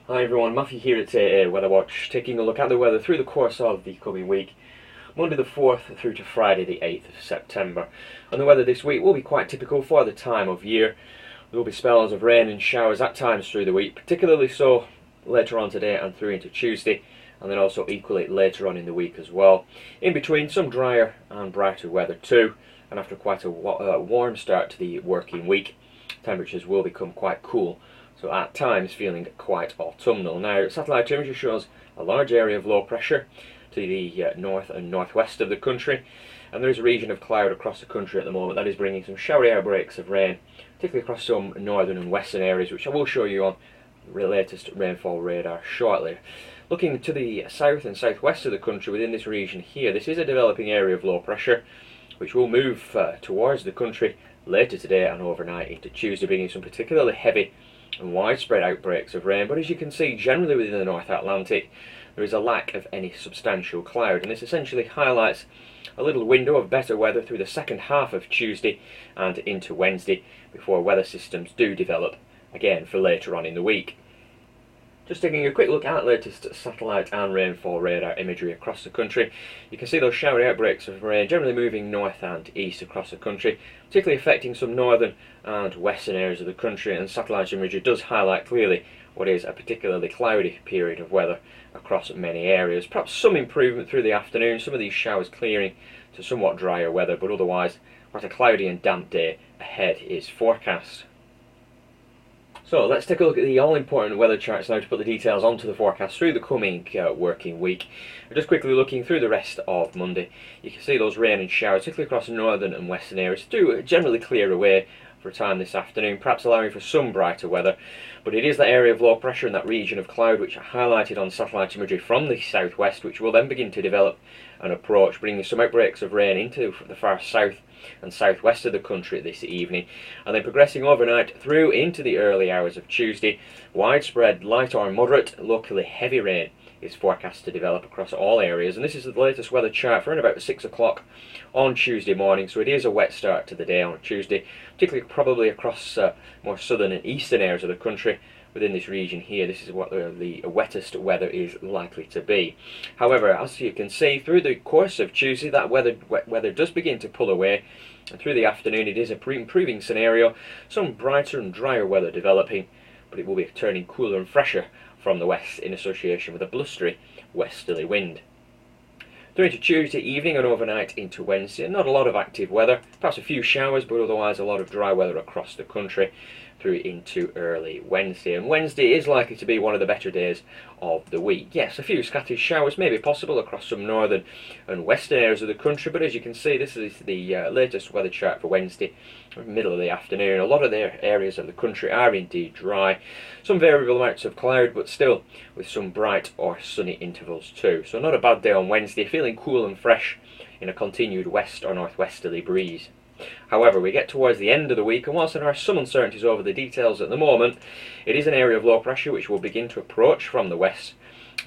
Hi everyone, Matthew here at AAWeatherWatch, taking a look at the weather through the course of the coming week, Monday the 4th through to Friday the 8th of September. And the weather this week will be quite typical for the time of year. There will be spells of rain and showers at times through the week, particularly so later on today and through into Tuesday, and then also equally later on in the week as well. In between, some drier and brighter weather too, and after quite a warm start to the working week, temperatures will become quite cool. So at times feeling quite autumnal. Now, satellite imagery shows a large area of low pressure to the north and northwest of the country, and there is a region of cloud across the country at the moment that is bringing some showery outbreaks of rain, particularly across some northern and western areas, which I will show you on the latest rainfall radar shortly. Looking to the south and southwest of the country within this region here, this is a developing area of low pressure, which will move towards the country later today and overnight into Tuesday, bringing some particularly heavy and widespread outbreaks of rain. But as you can see, generally within the North Atlantic there is a lack of any substantial cloud, and this essentially highlights a little window of better weather through the second half of Tuesday and into Wednesday before weather systems do develop again for later on in the week. Just taking a quick look at latest satellite and rainfall radar imagery across the country, you can see those showery outbreaks of rain generally moving north and east across the country, particularly affecting some northern and western areas of the country, and satellite imagery does highlight clearly what is a particularly cloudy period of weather across many areas. Perhaps some improvement through the afternoon, some of these showers clearing to somewhat drier weather, but otherwise quite a cloudy and damp day ahead is forecast. So let's take a look at the all-important weather charts now to put the details onto the forecast through the coming working week. Just quickly looking through the rest of Monday, you can see those rain and showers, particularly across northern and western areas, do generally clear away for a time this afternoon, perhaps allowing for some brighter weather. But it is that area of low pressure in that region of cloud which I highlighted on satellite imagery from the southwest, which will then begin to develop and approach, bringing some outbreaks of rain into the far south and southwest of the country this evening, and then progressing overnight through into the early hours of Tuesday. Widespread light or moderate, locally heavy rain is forecast to develop across all areas, and this is the latest weather chart for around about 6 o'clock on Tuesday morning, so it is a wet start to the day on Tuesday, particularly probably across more southern and eastern areas of the country. Within this region here, this is what the wettest weather is likely to be. However, as you can see, through the course of Tuesday, that wet weather does begin to pull away, and through the afternoon it is a improving scenario, some brighter and drier weather developing, but it will be turning cooler and fresher from the west in association with a blustery westerly wind. Through into Tuesday evening and overnight into Wednesday, not a lot of active weather, perhaps a few showers, but otherwise a lot of dry weather across the country through into early Wednesday. And Wednesday is likely to be one of the better days of the week. Yes, a few scattered showers may be possible across some northern and western areas of the country, but as you can see, this is the latest weather chart for Wednesday, middle of the afternoon. A lot of the areas of the country are indeed dry, some variable amounts of cloud, but still with some bright or sunny intervals too. So not a bad day on Wednesday, feeling cool and fresh in a continued west or northwesterly breeze. However, we get towards the end of the week, and whilst there are some uncertainties over the details at the moment, it is an area of low pressure which will begin to approach from the west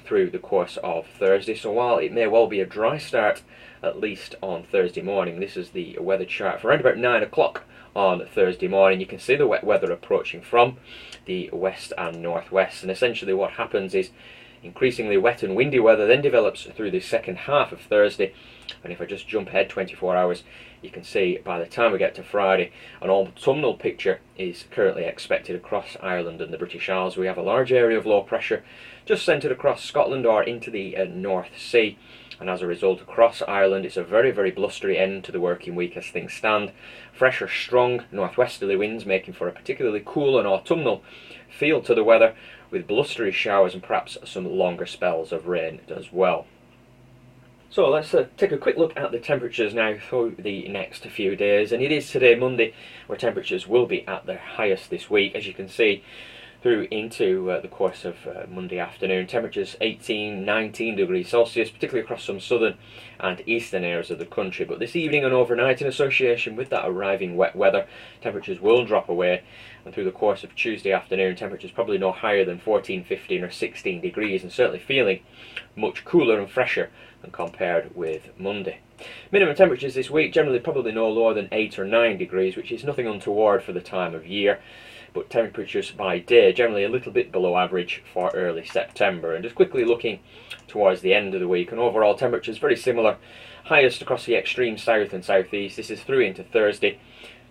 through the course of Thursday. So while it may well be a dry start, at least on Thursday morning, this is the weather chart for around about 9 o'clock on Thursday morning. You can see the wet weather approaching from the west and northwest, and essentially what happens is increasingly wet and windy weather then develops through the second half of Thursday. And if I just jump ahead 24 hours, you can see by the time we get to Friday, an autumnal picture is currently expected across Ireland and the British Isles. We have a large area of low pressure just centred across Scotland or into the North Sea, and as a result across Ireland it's a very, very blustery end to the working week as things stand. Fresh or strong northwesterly winds making for a particularly cool and autumnal feel to the weather, with blustery showers and perhaps some longer spells of rain as well. So let's take a quick look at the temperatures now through the next few days, and it is today Monday where temperatures will be at their highest this week. As you can see through into the course of Monday afternoon, temperatures 18, 19 degrees Celsius, particularly across some southern and eastern areas of the country. But this evening and overnight, in association with that arriving wet weather, temperatures will drop away, and through the course of Tuesday afternoon, temperatures probably no higher than 14, 15 or 16 degrees, and certainly feeling much cooler and fresher than compared with Monday. Minimum temperatures this week generally probably no lower than 8 or 9 degrees, which is nothing untoward for the time of year. but temperatures by day generally a little bit below average for early September. And just quickly looking towards the end of the week, and overall temperatures very similar, highest across the extreme south and southeast. This is through into Thursday.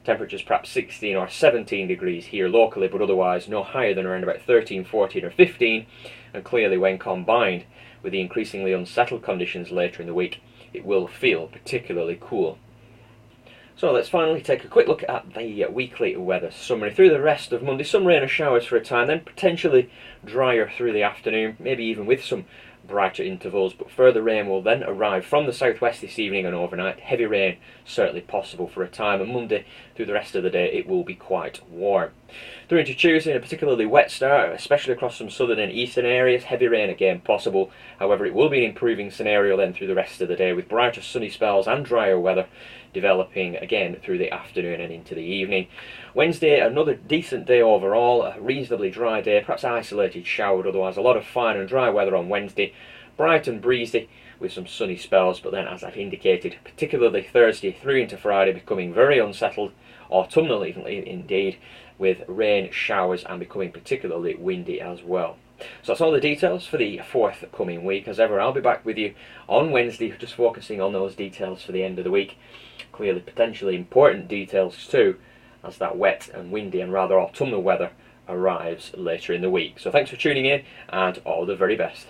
Temperatures perhaps 16 or 17 degrees here locally, but otherwise no higher than around about 13, 14 or 15, and clearly when combined with the increasingly unsettled conditions later in the week, it will feel particularly cool. So let's finally take a quick look at the weekly weather summary. Through the rest of Monday, some rain or showers for a time, then potentially drier through the afternoon, maybe even with some brighter intervals, but further rain will then arrive from the southwest this evening and overnight. Heavy rain certainly possible for a time, and Monday through the rest of the day it will be quite warm. Through into Tuesday, a particularly wet start, especially across some southern and eastern areas. Heavy rain again possible, however it will be an improving scenario then through the rest of the day, with brighter sunny spells and drier weather developing again through the afternoon and into the evening. Wednesday, another decent day overall, a reasonably dry day, perhaps isolated shower, otherwise a lot of fine and dry weather on Wednesday. Bright and breezy with some sunny spells, but then as I've indicated, particularly Thursday through into Friday becoming very unsettled, autumnal even indeed, with rain, showers and becoming particularly windy as well. So that's all the details for the forthcoming week. As ever, I'll be back with you on Wednesday, just focusing on those details for the end of the week. Clearly potentially important details too, as that wet and windy and rather autumnal weather arrives later in the week. So thanks for tuning in, and all the very best.